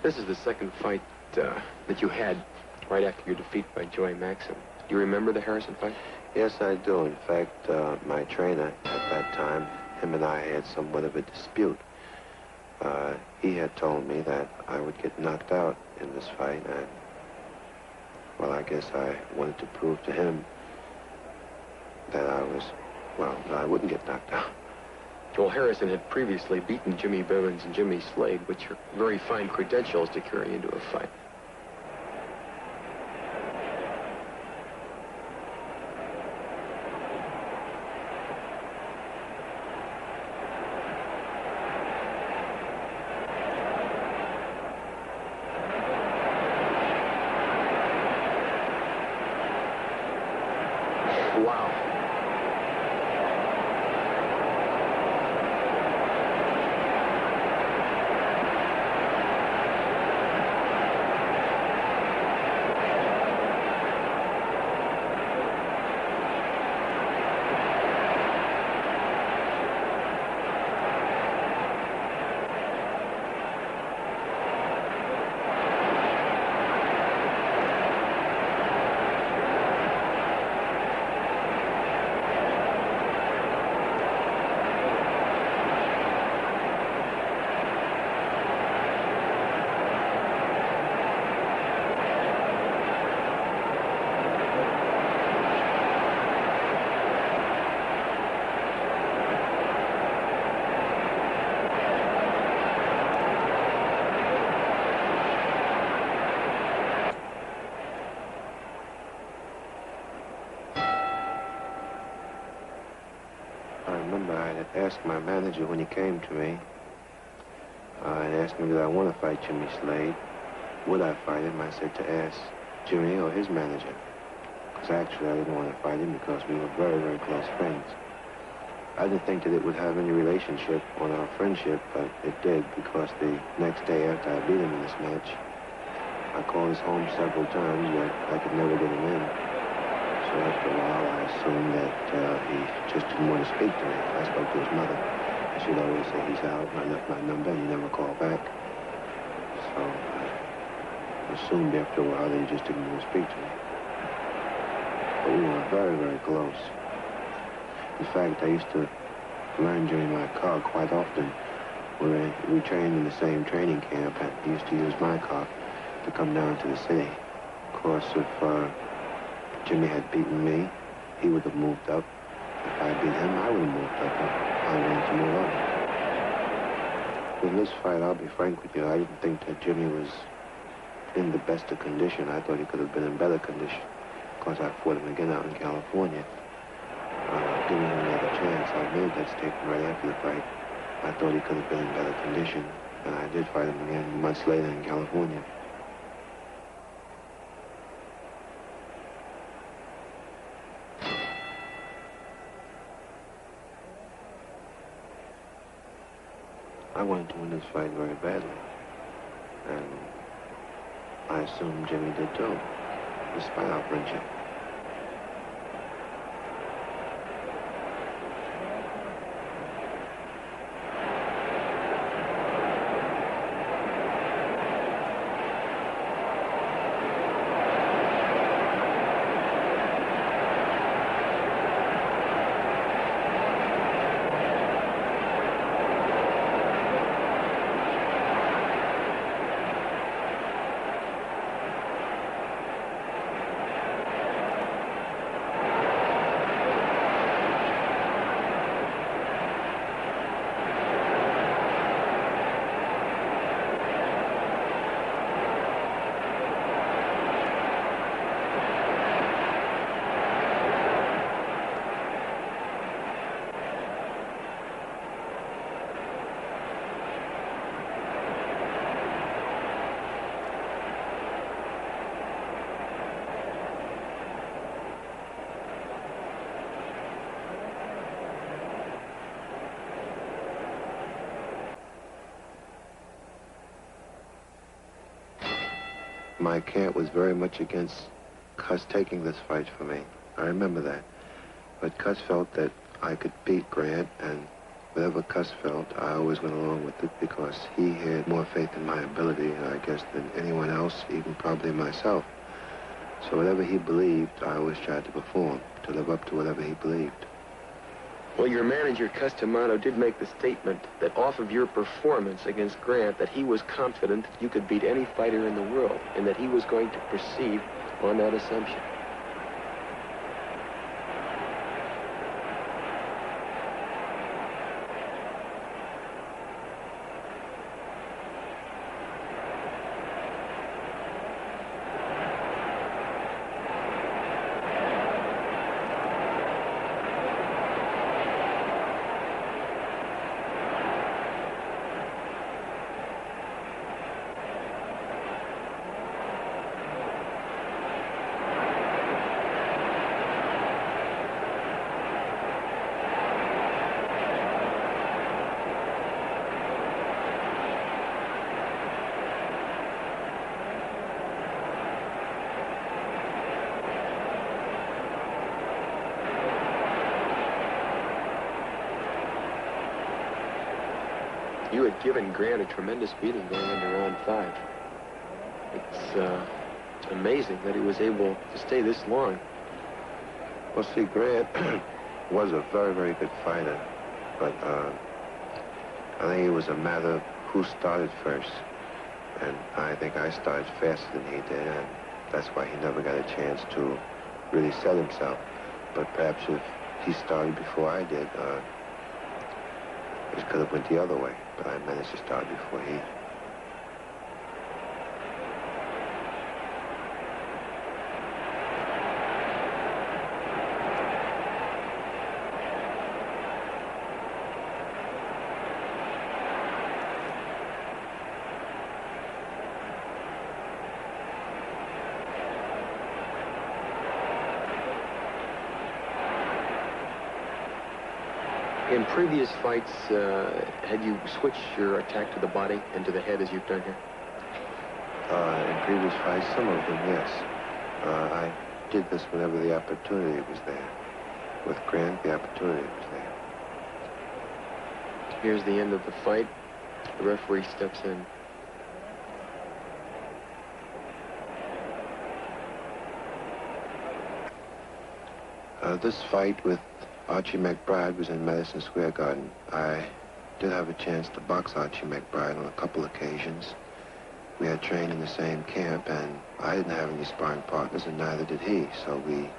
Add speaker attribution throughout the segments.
Speaker 1: This is the second fight that you had right after your defeat by Joey Maxim. Do you remember the Harrison fight?
Speaker 2: Yes, I do. In fact, my trainer at that time, him and I had somewhat of a dispute. He had told me that I would get knocked out in this fight, and, well, I guess I wanted to prove to him that that I wouldn't get knocked out.
Speaker 1: Well, Harrison had previously beaten Jimmy Bivens and Jimmy Slade, which are very fine credentials to carry into a fight. Wow.
Speaker 2: I had asked my manager when he came to me, and asked me did I want to fight Jimmy Slade. Would I fight him? I said to ask Jimmy or his manager. Because actually I didn't want to fight him because we were very, very close friends. I didn't think that it would have any relationship on our friendship, but it did, because the next day after I beat him in this match, I called his home several times, but I could never get him in. So after a while, I assumed that he just didn't want to speak to me. I spoke to his mother. She'd always say he's out, and I left my number, and he never called back. So I assumed after a while that he just didn't want to speak to me. But we were very, very close. In fact, I used to learn during my car quite often. We trained in the same training camp, and he used to use my car to come down to the city. Of course, if Jimmy had beaten me, he would have moved up. If I beat him, I would have moved up. I wanted to move up. In this fight, I'll be frank with you, I didn't think that Jimmy was in the best of condition. I thought he could have been in better condition. Of course, I fought him again out in California. Giving him another chance. I made that statement right after the fight. I thought he could have been in better condition, and I did fight him again months later in California. I wanted to win this fight very badly, and I assumed Jimmy did too, despite our friendship. My camp was very much against Cuss taking this fight for me. I remember that. But Cuss felt that I could beat Grant, and Whatever Cuss felt, I always went along with it because he had more faith in my ability, I guess, than anyone else, even probably myself. So whatever he believed, I always tried to perform, to live up to whatever he believed.
Speaker 1: Well, your manager, Cuss D'Amato, did make the statement that off of your performance against Grant, that he was confident that you could beat any fighter in the world, and that he was going to proceed on that assumption. You had given Grant a tremendous beating going into round 5. It's amazing that he was able to stay this long.
Speaker 2: Well, see, Grant was a very, very good fighter, but I think it was a matter of who started first. And I think I started faster than he did, and that's why he never got a chance to really set himself. But perhaps if he started before I did, it could have went the other way, but I managed to start before he.
Speaker 1: In previous fights, had you switched your attack to the body and to the head as you've done here?
Speaker 2: In previous fights, some of them, yes. I did this whenever the opportunity was there. With Grant, the opportunity was there.
Speaker 1: Here's the end of the fight. The referee steps in.
Speaker 2: This fight with Archie McBride was in Madison Square Garden. I did have a chance to box Archie McBride on a couple occasions. We had trained in the same camp, and I didn't have any sparring partners, and neither did he, so we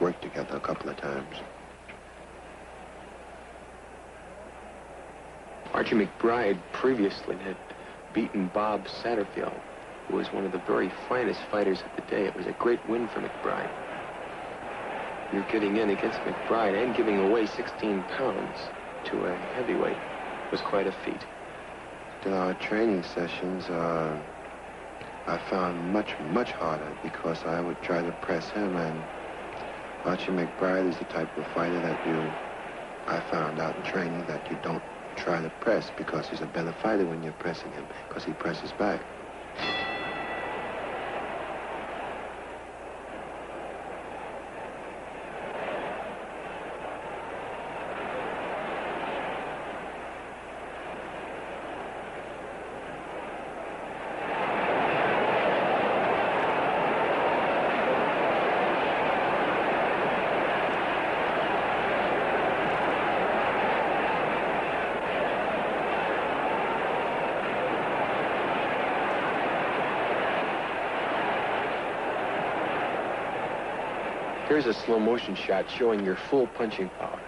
Speaker 2: worked together a couple of times.
Speaker 1: Archie McBride previously had beaten Bob Satterfield, who was one of the very finest fighters of the day. It was a great win for McBride. You're getting in against McBride and giving away 16 pounds to a heavyweight was quite a feat.
Speaker 2: In our training sessions, I found much harder because I would try to press him, and Archie McBride is the type of fighter that I found out in training that you don't try to press because he's a better fighter when you're pressing him because he presses back.
Speaker 1: Here's a slow motion shot showing your full punching power.